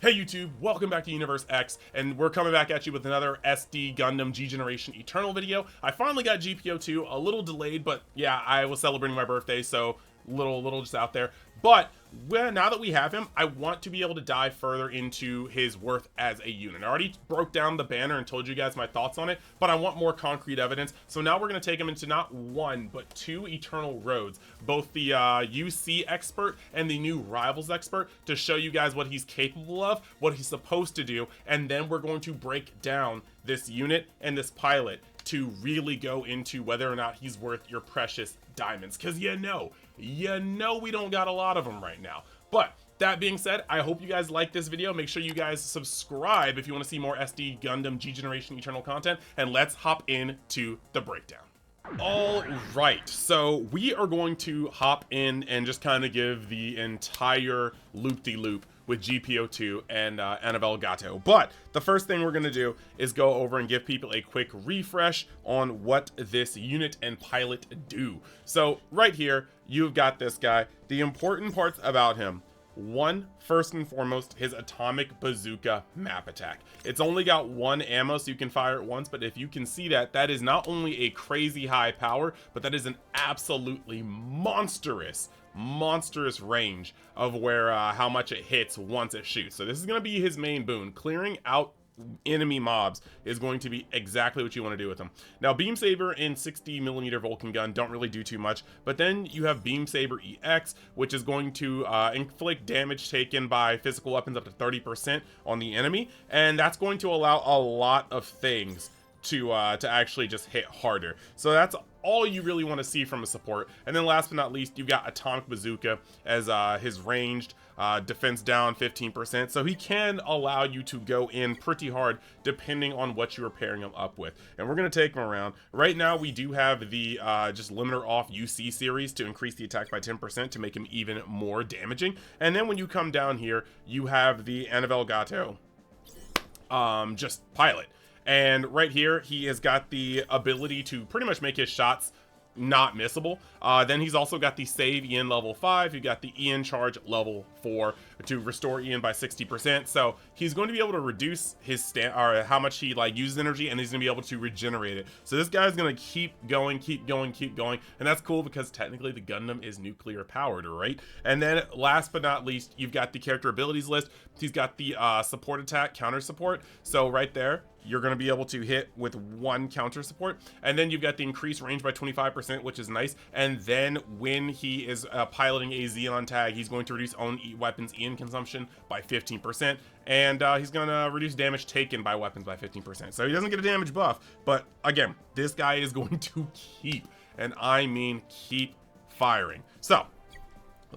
Hey YouTube, welcome back to Universe X, and we're coming back at you with another SD Gundam G Generation Eternal video. I finally got GP02, a little delayed, but yeah, I was celebrating my birthday, so little just out there. But now that we have him, I want to be able to dive further into his worth as a unit. I already broke down the banner and told you guys my thoughts on it, but I want more concrete evidence. So now we're going to take him into not one, but two Eternal Roads, both the UC expert and the new Rivals expert, to show you guys what he's capable of, what he's supposed to do, and then we're going to break down this unit and this pilot to really go into whether or not he's worth your precious diamonds, because you know we don't got a lot of them right now. But that being said, I hope you guys like this video. Make sure you guys subscribe if you want to see more SD Gundam G Generation Eternal content, and let's hop into the breakdown. All right, so we are going to hop in and just kind of give the entire loop-de-loop with GP02 and Anavel Gato. But the first thing we're going to do is go over and give people a quick refresh on what this unit and pilot do. So right here, you've got this guy. The important parts about him: one, first and foremost, his atomic bazooka map attack. It's only got one ammo, so you can fire it once, but if you can see that, that is not only a crazy high power, but that is an absolutely monstrous range of where how much it hits once it shoots. So this is going to be his main boon. Clearing out enemy mobs is going to be exactly what you want to do with them. Now, Beam Saber and 60mm Vulcan gun don't really do too much, but then you have Beam Saber EX, which is going to inflict damage taken by physical weapons up to 30% on the enemy, and that's going to allow a lot of things to actually just hit harder. So that's all you really want to see from a support. And then last but not least, you've got Atomic Bazooka as his ranged defense down 15%, so he can allow you to go in pretty hard depending on what you are pairing him up with. And we're going to take him around. Right now we do have the just limiter off UC series to increase the attack by 10% to make him even more damaging. And then when you come down here, you have the Anavel Gato just pilot. And right here, he has got the ability to pretty much make his shots not missable. Then he's also got the save Ian level 5. You got the Ian charge level 4 to restore Ian by 60%. So he's going to be able to reduce his or how much he uses energy, and he's going to be able to regenerate it. So this guy's going to keep going, and that's cool because technically the Gundam is nuclear powered, right? And then last but not least, you've got the character abilities list. He's got the support attack, counter support. So right there, you're going to be able to hit with one counter support, and then you've got the increased range by 25%, which is nice. And then when he is piloting a Xenon tag, he's going to reduce own weapons Ian consumption by 15%, and he's going to reduce damage taken by weapons by 15%. So he doesn't get a damage buff, but again, this guy is going to keep, and I mean keep, firing. So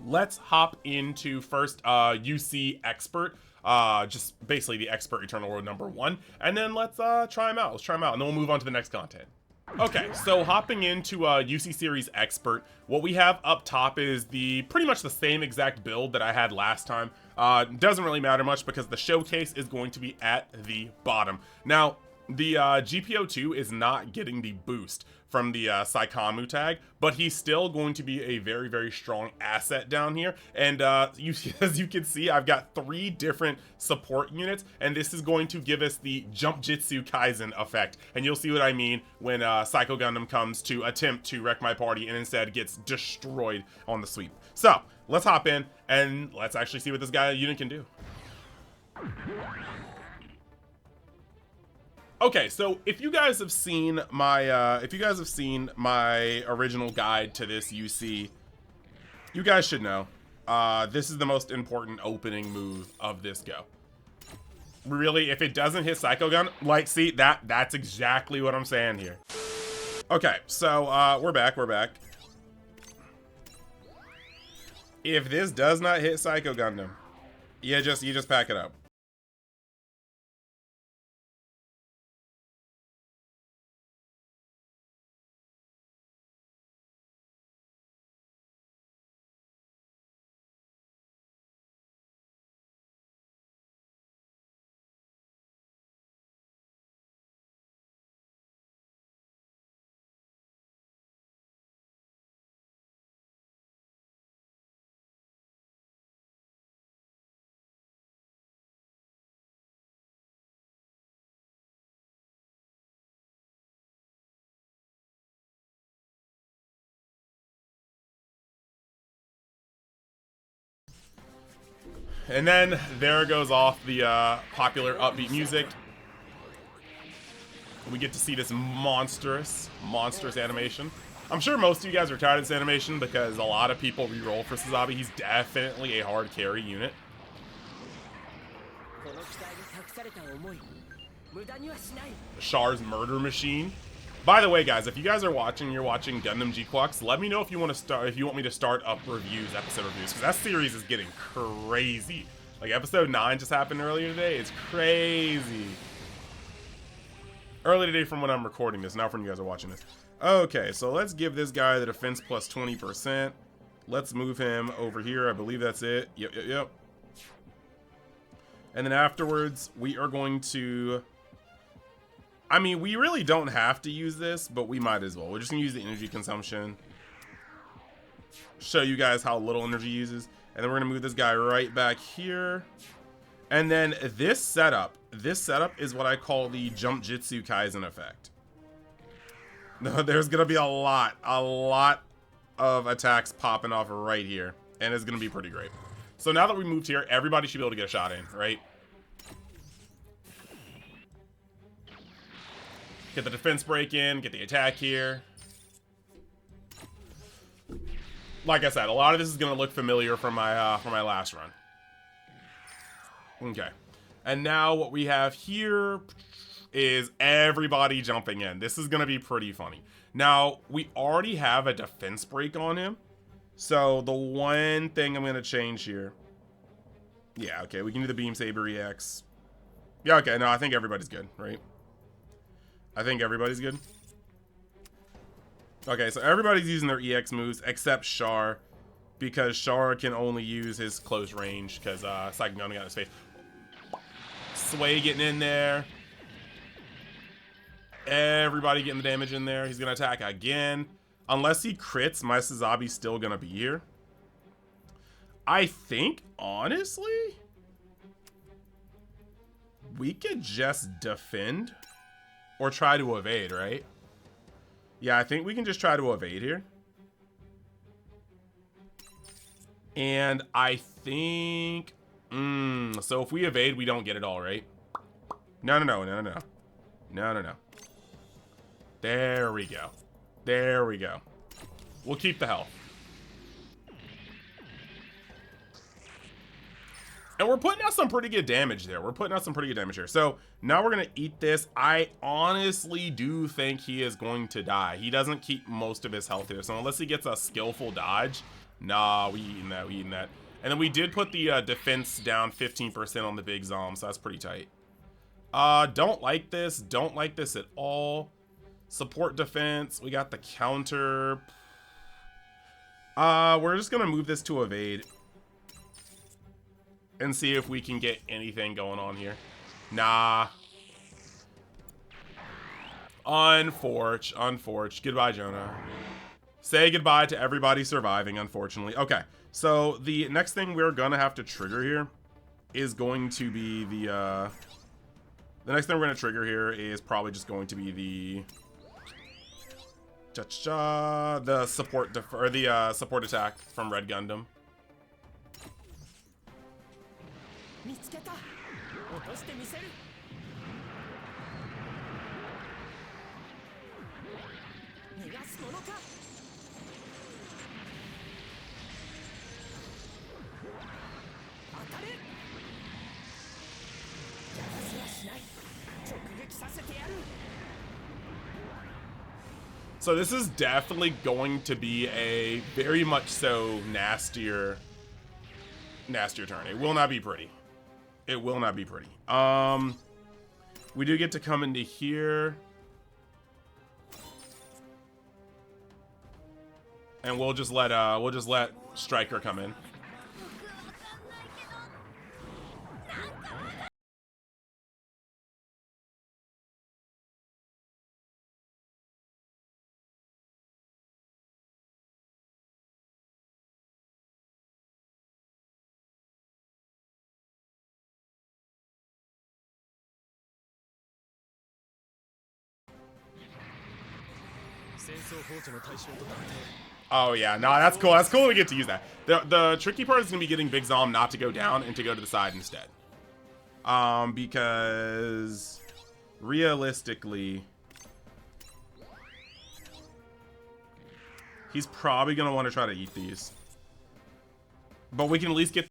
let's hop into first UC expert. Just basically the expert Eternal Road number 1, and then let's try him out. And then we'll move on to the next content. Okay, so hopping into UC series expert, what we have up top is the pretty much the same exact build that I had last time. Doesn't really matter much because the showcase is going to be at the bottom. Now, the GP02 is not getting the boost from the Saikamu tag, but he's still going to be a very strong asset down here. And as you can see, I've got 3 different support units, and this is going to give us the Jump Jitsu Kaisen effect. And you'll see what I mean when Psycho Gundam comes to attempt to wreck my party and instead gets destroyed on the sweep. So let's hop in and let's actually see what this guy unit can do. Okay, so if you guys have seen my original guide to this UC, you guys should know this is the most important opening move of this go. Really, if it doesn't hit Psycho Gun, see, that's exactly what I'm saying here. Okay, so we're back. If this does not hit Psycho Gundam, you just pack it up. And then there goes off the popular upbeat music. We get to see this monstrous animation. I'm sure most of you guys are tired of this animation because a lot of people re-roll for Sazabi. He's definitely a hard carry unit. Char's murder machine. By the way, guys, if you guys are watching, you're watching Gundam G-Clux, let me know if you want to start, if you want me to start up reviews, episode reviews, because that series is getting crazy. Like episode 9 just happened earlier today. It's crazy. Early today from when I'm recording this, not when you guys are watching this. Okay, so let's give this guy the defense plus 20%. Let's move him over here. I believe that's it. Yep. And then afterwards, we are going to... I mean, we really don't have to use this, but we might as well. We're just going to use the energy consumption. Show you guys how little energy he uses. And then we're going to move this guy right back here. And then this setup is what I call the Jump Jitsu Kaizen effect. There's going to be a lot of attacks popping off right here. And it's going to be pretty great. So now that we moved here, everybody should be able to get a shot in, right? Get the defense break in, get the attack here. Like I said, a lot of this is going to look familiar from my last run. Okay. And now what we have here is everybody jumping in. This is going to be pretty funny. Now, we already have a defense break on him. So the one thing I'm going to change here. Yeah, okay, we can do the Beam Saber EX. Yeah, okay, no, I think everybody's good, right? I think everybody's good. Okay, so everybody's using their EX moves except Char, because Char can only use his close range because Psychic Gundam got in his face. Sway getting in there. Everybody getting the damage in there. He's going to attack again. Unless he crits, my Sazabi's still going to be here. I think, honestly, we could just defend or try to evade, right? Yeah, I think we can just try to evade here. And I think... so if we evade, we don't get it all, right? No. There we go. There we go. We'll keep the health. And we're putting out some pretty good damage there. So now we're going to eat this. I honestly do think he is going to die. He doesn't keep most of his health here. So unless he gets a skillful dodge, nah, we eating that. And then we did put the defense down 15% on the big Zom. So that's pretty tight. Don't like this. Don't like this at all. Support defense. We got the counter. We're just going to move this to evade. And see if we can get anything going on here. Nah. Unforge. Goodbye, Jonah. Say goodbye to everybody surviving, unfortunately. Okay, so the next thing we're gonna have to trigger here is going to be the next thing we're gonna trigger here is probably just going to be the support support attack from Red Gundam. So this is definitely going to be a very much so nastier turn. It will not be pretty. It will not be pretty. We do get to come into here. And we'll just let Stryker come in. Oh yeah, no, that's cool. That's cool we get to use that. The tricky part is gonna be getting Big Zom not to go down and to go to the side instead. Because realistically, he's probably gonna want to try to eat these. But we can at least get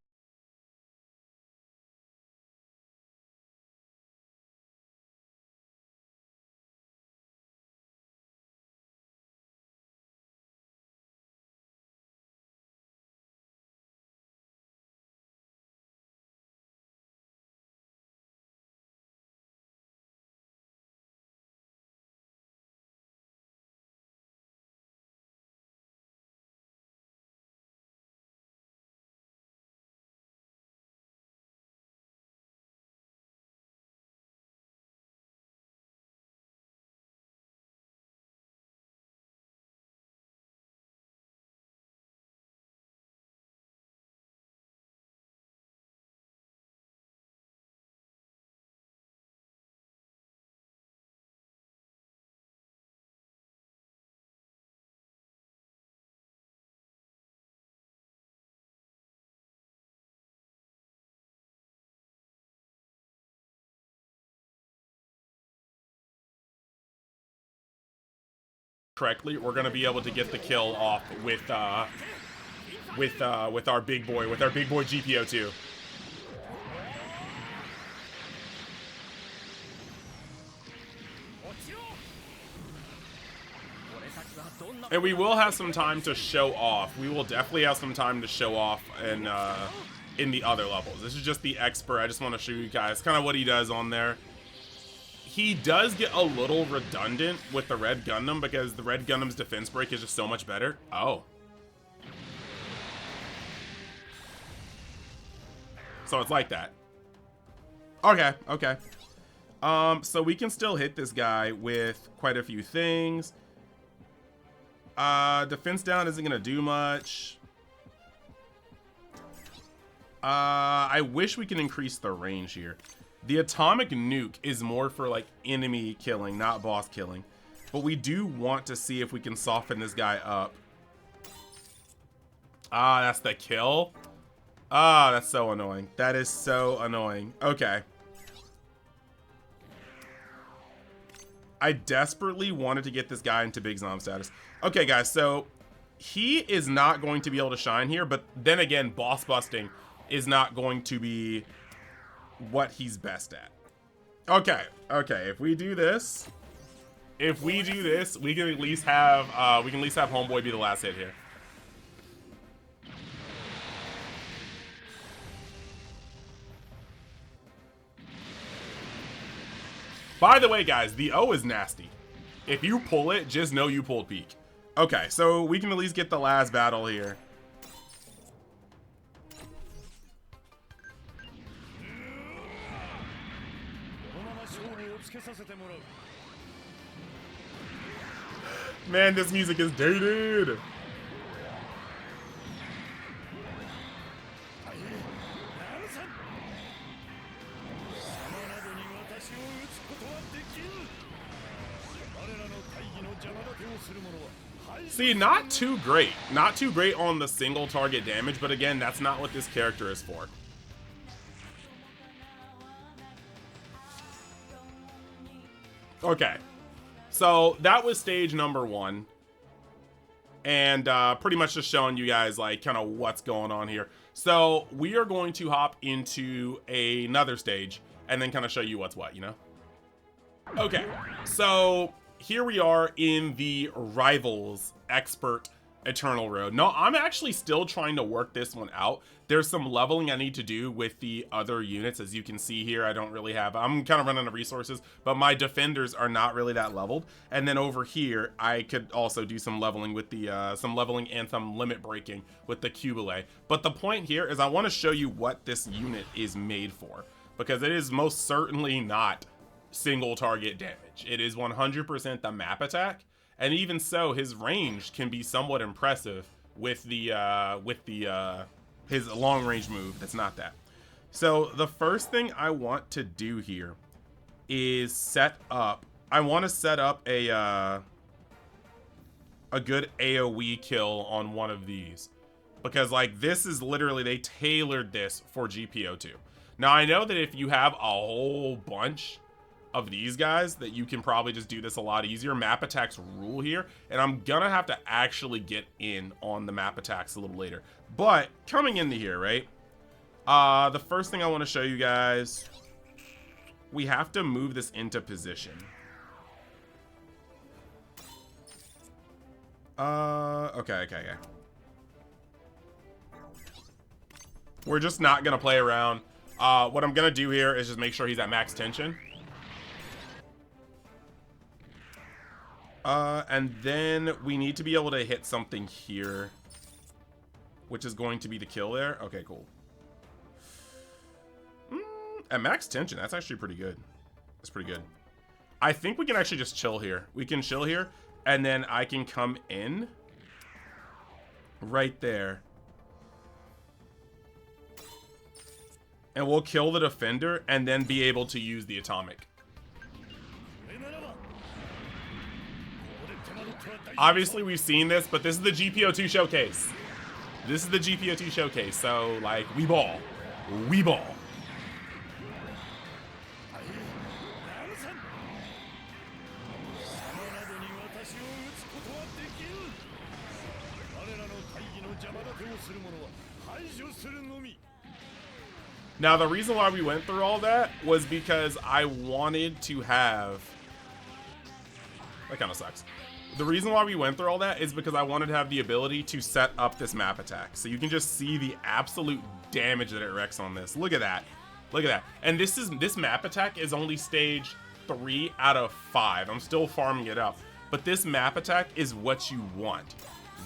correctly, we're gonna be able to get the kill off with our big boy, GP02. And we will have some time to show off. We will definitely have some time to show off in the other levels. This is just the expert. I just want to show you guys kind of what he does on there. He does get a little redundant with the Red Gundam because the Red Gundam's defense break is just so much better. Oh. So it's like that. Okay, okay. So we can still hit this guy with quite a few things. Defense down isn't gonna do much. I wish we can increase the range here. The atomic nuke is more for like enemy killing, not boss killing. But we do want to see if we can soften this guy up. Ah, that's the kill. Ah, that's so annoying. That is so annoying. Okay. I desperately wanted to get this guy into Big Zom status. Okay, guys, so he is not going to be able to shine here, but then again, boss busting is not going to be what he's best at. Okay, okay, if we do this, we can at least have Homeboy be the last hit here. By the way, guys, the O is nasty. If you pull it, just know you pulled peak. Okay, so we can at least get the last battle here. Man, this music is dated. See, not too great. Not too great on the single target damage, but again, that's not what this character is for. Okay. So, that was stage number 1. And pretty much just showing you guys, like, kind of what's going on here. So, we are going to hop into another stage and then kind of show you what's what, you know? Okay. So, here we are in the Rivals Expert Eternal Road. No, I'm actually still trying to work this one out. There's some leveling I need to do with the other units. As you can see here, I don't really have, I'm kind of running out of resources, but my defenders are not really that leveled. And then over here, I could also do some leveling with the, some leveling and some limit breaking with the Cubile. But the point here is I want to show you what this unit is made for, because it is most certainly not single target damage. It is 100% the map attack, and even so, his range can be somewhat impressive with the his long range move. That's not that. So the first thing I want to do here is set up. I want to set up a a good AoE kill on one of these. Because, like, this is literally, they tailored this for GP02. Now, I know that if you have a whole bunch of these guys, that you can probably just do this a lot easier. Map attacks rule here, and I'm gonna have to actually get in on the map attacks a little later. But, coming into here, right? The first thing I want to show you guys, we have to move this into position. Okay. We're just not gonna play around. What I'm gonna do here is just make sure he's at max tension. And then we need to be able to hit something here, which is going to be the kill there. Okay, cool. At max tension, that's actually pretty good. That's pretty good. I think we can actually just chill here. We can chill here, and then I can come in right there. And we'll kill the defender, and then be able to use the atomic. Obviously, we've seen this, but this is the GP02 showcase. This is the GP02 showcase, so, like, we ball. We ball. Now, the reason why we went through all that was because I wanted to have... That kind of sucks. The reason why we went through all that is because I wanted to have the ability to set up this map attack. So you can just see the absolute damage that it wrecks on this. Look at that. Look at that. And this map attack is only stage 3 out of 5. I'm still farming it up. But this map attack is what you want.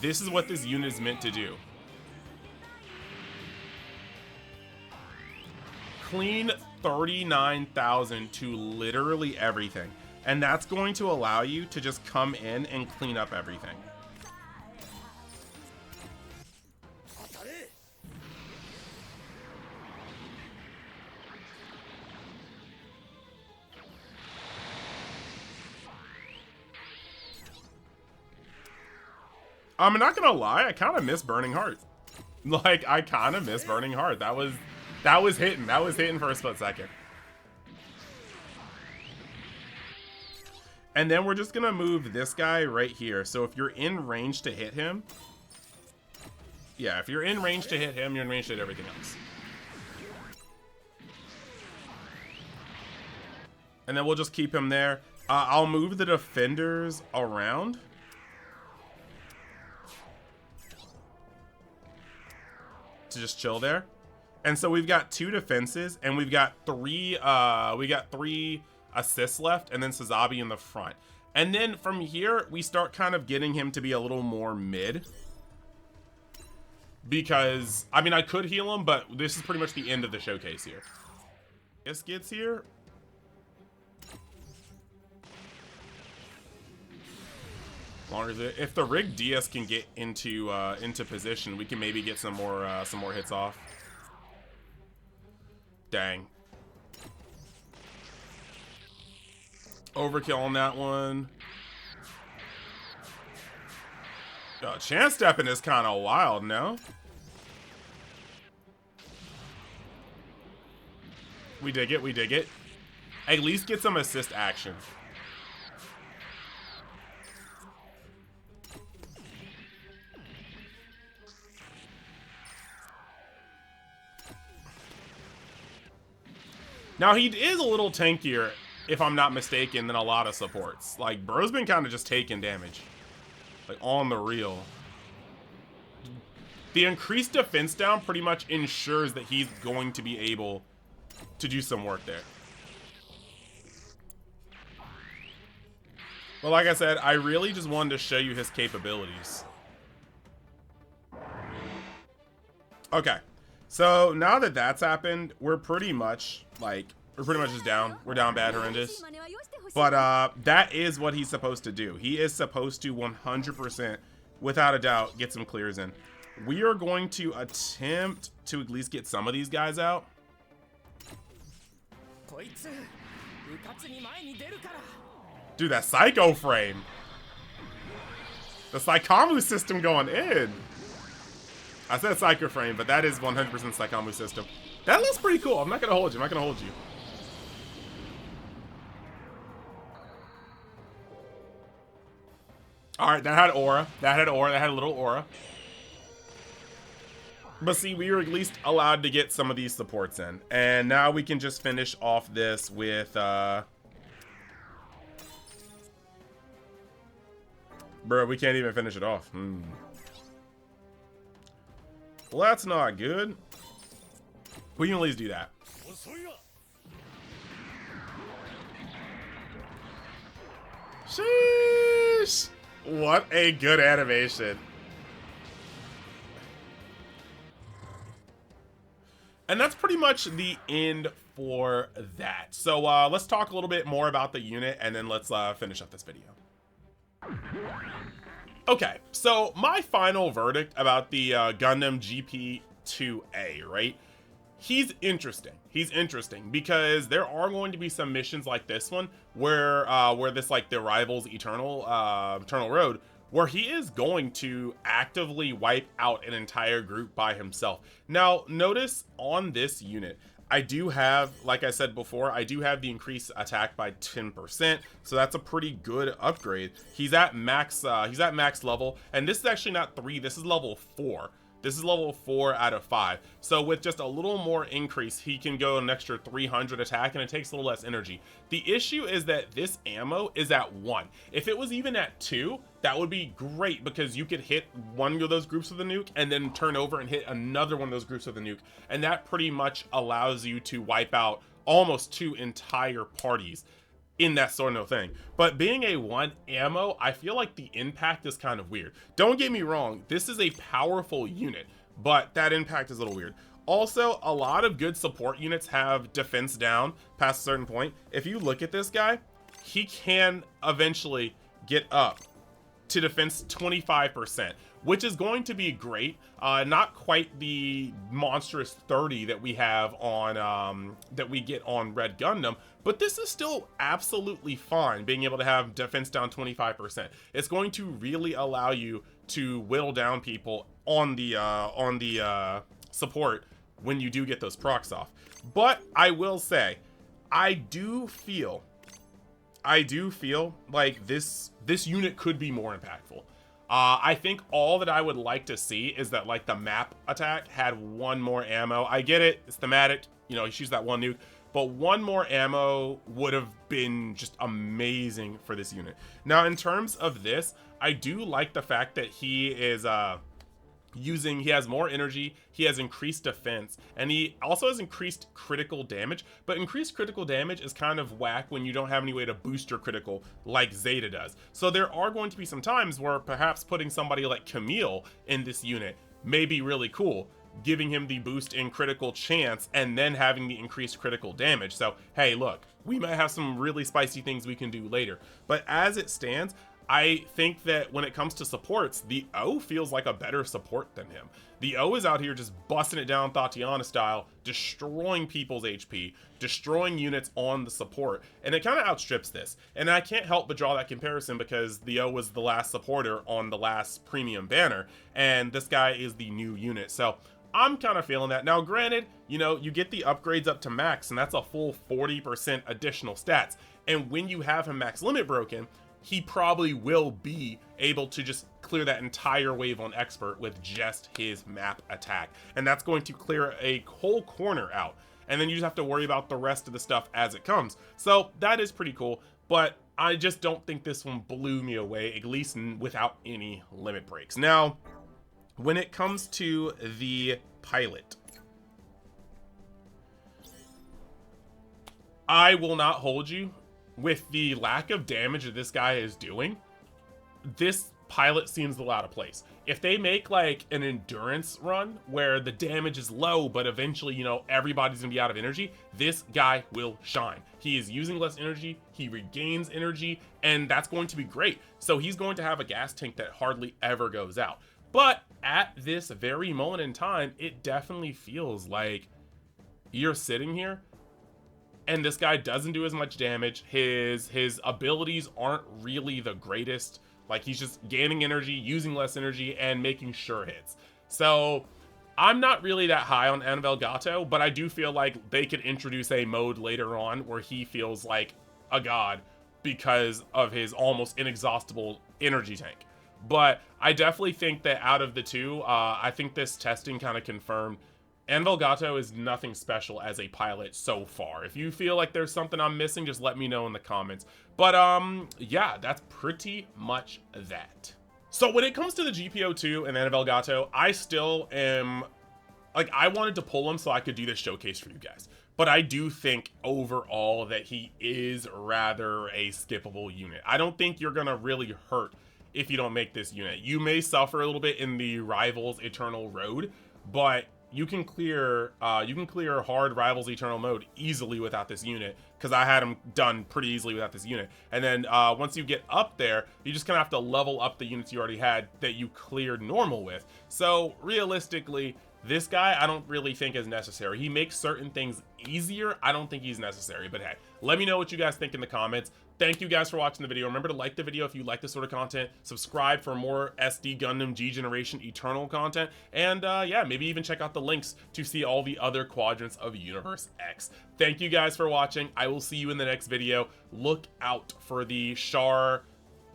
This is what this unit is meant to do. Clean 39,000 to literally everything. And that's going to allow you to just come in and clean up everything. I'm not gonna lie, I kind of miss Burning Heart. Like, I kind of miss Burning Heart. That was hitting. That was hitting for a split second. And then we're just gonna move this guy right here. So if you're in range to hit him, yeah, if you're in range to hit him, you're in range to hit everything else. And then we'll just keep him there. I'll move the defenders around. To just chill there. And so we've got 2 defenses, and we've got 3 assists left, and then Sazabi in the front. And then from here, we start kind of getting him to be a little more mid. Because, I mean, I could heal him, but this is pretty much the end of the showcase here. This gets here. If the Rig DS can get into position, we can maybe get some more hits off. Dang. Overkill on that one. Chance stepping is kind of wild, no? We dig it, we dig it. At least get some assist action. Now, he is a little tankier, if I'm not mistaken, than a lot of supports. Like, bro's been kind of just taking damage. Like, on the real. The increased defense down pretty much ensures that he's going to be able to do some work there. But like I said, I really just wanted to show you his capabilities. Okay. So now that that's happened, we're pretty much just down. We're down bad, horrendous. But that is what he's supposed to do. He is supposed to 100%, without a doubt, get some clears in. We are going to attempt to at least get some of these guys out. Dude, that psycho frame. The Psychomu system going in. I said Psycho Frame, but that is 100% Psychomu system. That looks pretty cool. I'm not going to hold you. I'm not going to hold you. Alright, that had aura. That had aura. That had a little aura. But see, we were at least allowed to get some of these supports in. And now we can just finish off this with, Bro, we can't even finish it off. Well, that's not good. We can at least do that. Sheesh! What a good animation. And that's pretty much the end for that. So let's talk a little bit more about the unit, and then let's finish up this video. Okay, so my final verdict about the Gundam GP02A, right? He's interesting. He's interesting because there are going to be some missions like this one where this, like, the rivals Eternal Road, where he is going to actively wipe out an entire group by himself. Now, notice on this unit, I do have, like I said before, I do have the increased attack by 10%, so that's a pretty good upgrade. He's at max level, and this is actually not 3, this is level 4. This is level 4 out of 5. So with just a little more increase, he can go an extra 300 attack, and it takes a little less energy. The issue is that this ammo is at 1. If it was even at 2, that would be great because you could hit one of those groups with a nuke and then turn over and hit another one of those groups with a nuke. And that pretty much allows you to wipe out almost 2 entire parties in that sort of thing. But being a 1 ammo, I feel like the impact is kind of weird. Don't get me wrong, this is a powerful unit, but that impact is a little weird. Also, a lot of good support units have defense down past a certain point. If you look at this guy, he can eventually get up to defense 25%, which is going to be great. Not quite the monstrous 30 that we have on that we get on Red Gundam, but this is still absolutely fine, being able to have defense down 25%. It's going to really allow you to whittle down people on the support when you do get those procs off. But I will say, I do feel like this unit could be more impactful. I think all that I would like to see is that, like, the map attack had 1 more ammo. I get it, it's thematic, you know, he shoots that 1 nuke, but 1 more ammo would have been just amazing for this unit. Now, in terms of this, I do like the fact that he is he has more energy, he has increased defense, and he also has increased critical damage. But increased critical damage is kind of whack when you don't have any way to boost your critical like Zeta does. So there are going to be some times where perhaps putting somebody like Camille in this unit may be really cool, giving him the boost in critical chance and then having the increased critical damage. So hey, look, we might have some really spicy things we can do later. But as it stands, I think that when it comes to supports, the O feels like a better support than him. The O is out here just busting it down Tatiana style, destroying people's HP, destroying units on the support, and it kind of outstrips this. And I can't help but draw that comparison because the O was the last supporter on the last premium banner, and this guy is the new unit. So I'm kind of feeling that. Now, granted, you know, you get the upgrades up to max, and that's a full 40% additional stats. And when you have him max limit broken, he probably will be able to just clear that entire wave on expert with just his map attack. And that's going to clear a whole corner out. And then you just have to worry about the rest of the stuff as it comes. So that is pretty cool, but I just don't think this one blew me away, at least without any limit breaks. Now, when it comes to the pilot, I will not hold you. With the lack of damage that this guy is doing, this pilot seems a lot of place. If they make like an endurance run where the damage is low, but eventually, you know, everybody's gonna be out of energy, this guy will shine. He is using less energy, he regains energy, and that's going to be great. So he's going to have a gas tank that hardly ever goes out. But at this very moment in time, it definitely feels like you're sitting here and this guy doesn't do as much damage. His abilities aren't really the greatest. Like, he's just gaining energy, using less energy, and making sure hits. So I'm not really that high on Anavel Gato, but I do feel like they could introduce a mode later on where he feels like a god because of his almost inexhaustible energy tank. But I definitely think that out of the two, I think this testing kind of confirmed Anavel Gato is nothing special as a pilot so far. If you feel like there's something I'm missing, just let me know in the comments. But yeah, that's pretty much that. So when it comes to the GP02 and Anavel Gato, I still am, like, I wanted to pull him so I could do this showcase for you guys. But I do think overall that he is rather a skippable unit. I don't think you're gonna really hurt if you don't make this unit. You may suffer a little bit in the Rivals Eternal Road, but you can clear hard Rivals Eternal mode easily without this unit, because I had him done pretty easily without this unit. And then once you get up there, you just kind of have to level up the units you already had that you cleared normal with. So realistically, this guy I don't really think is necessary. He makes certain things easier. I don't think he's necessary, but hey, let me know what you guys think in the comments. Thank you guys for watching the video. Remember to like the video if you like this sort of content. Subscribe for more SD Gundam G Generation Eternal content. And yeah, maybe even check out the links to see all the other quadrants of Universe X. Thank you guys for watching. I will see you in the next video. Look out for the Char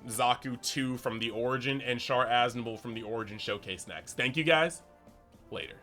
Zaku 2 from the Origin and Char Aznable from the Origin showcase next. Thank you guys. Later.